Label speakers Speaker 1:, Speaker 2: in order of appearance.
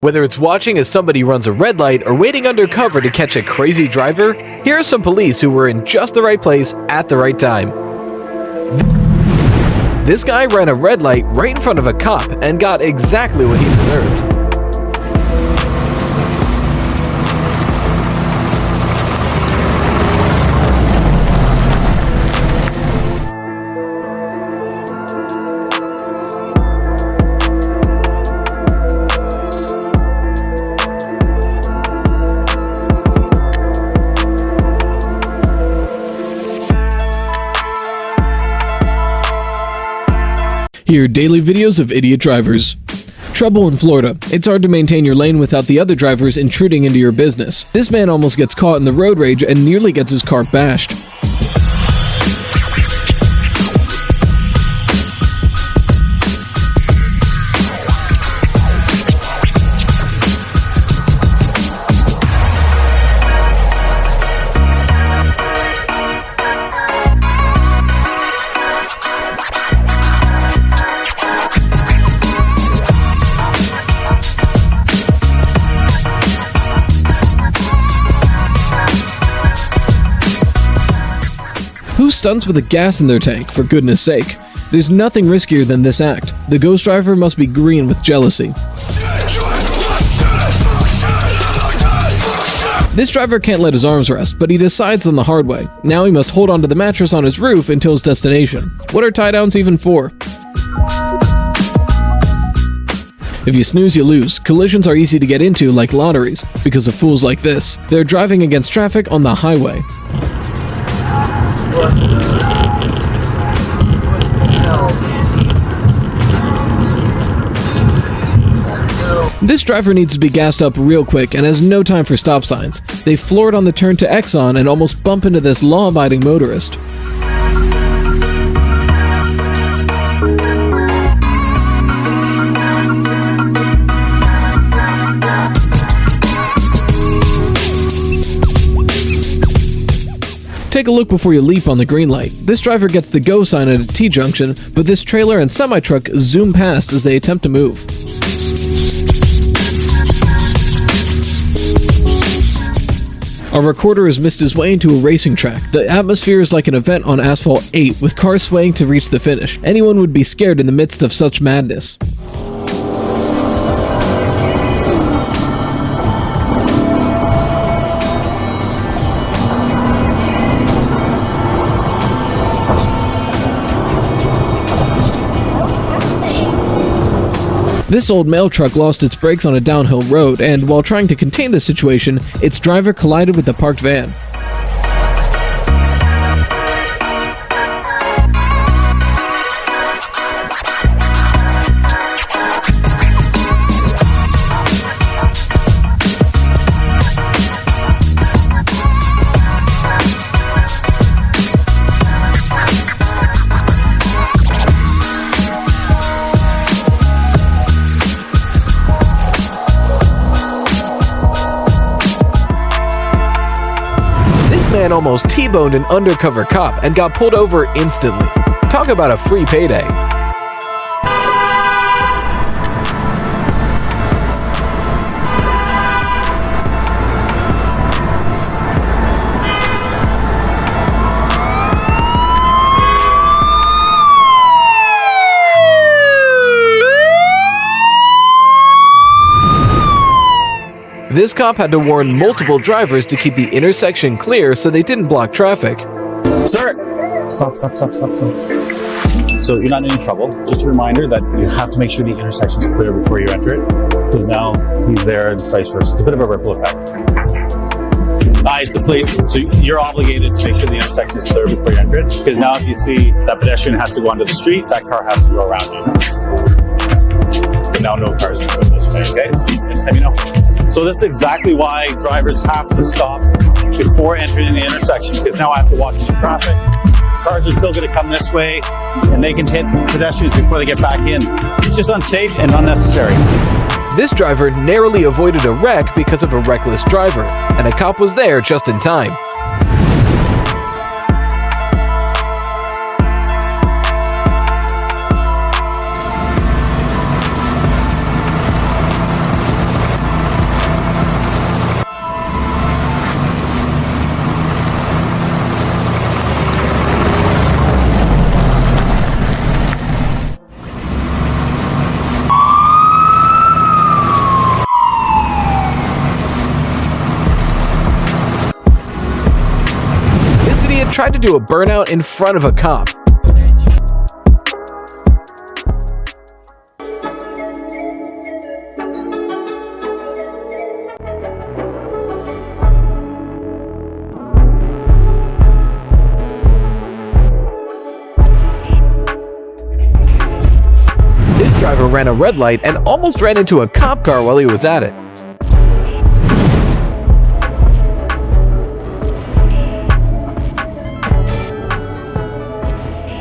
Speaker 1: Whether it's watching as somebody runs a red light or waiting undercover to catch a crazy driver, here are some police who were in just the right place at the right time. This guy ran a red light right in front of a cop and got exactly what he deserved.
Speaker 2: Here are daily videos of idiot drivers. Trouble in Florida. It's hard to maintain your lane without the other drivers intruding into your business. This man almost gets caught in the road rage and nearly gets his car bashed. Who stunts with a gas in their tank, for goodness sake? There's nothing riskier than this act. The ghost driver must be green with jealousy. This driver can't let his arms rest, but he decides on the hard way. Now he must hold onto the mattress on his roof until his destination. What are tie-downs even for? If you snooze, you lose. Collisions are easy to get into like lotteries, because of fools like this. They're driving against traffic on the highway. This driver needs to be gassed up real quick and has no time for stop signs. They floor it on the turn to Exxon and almost bump into this law-abiding motorist. Take a look before you leap on the green light. This driver gets the go sign at a T-junction, but this trailer and semi-truck zoom past as they attempt to move. Our recorder has missed his way into a racing track. The atmosphere is like an event on Asphalt 8, with cars swaying to reach the finish. Anyone would be scared in the midst of such madness. This old mail truck lost its brakes on a downhill road, and while trying to contain the situation, its driver collided with the parked van.
Speaker 1: Man almost T-boned an undercover cop and got pulled over instantly. Talk about a free payday. This cop had to warn multiple drivers to keep the intersection clear so they didn't block traffic.
Speaker 3: Sir! Stop. So you're not in any trouble. Just a reminder that you have to make sure the intersection's clear before you enter it, because now he's there and vice versa. It's a bit of a ripple effect. It's the police, so you're obligated to make sure the intersection is clear before you enter it, because now if you see that pedestrian has to go onto the street, that car has to go around you. But now no cars are going this way, okay? Just let me know. So this is exactly why drivers have to stop before entering the intersection, because now I have to watch the traffic. Cars are still going to come this way, and they can hit pedestrians before they get back in. It's just unsafe and unnecessary.
Speaker 1: This driver narrowly avoided a wreck because of a reckless driver, and a cop was there just in time. tried to do a burnout in front of a cop. This driver ran a red light and almost ran into a cop car while he was at it.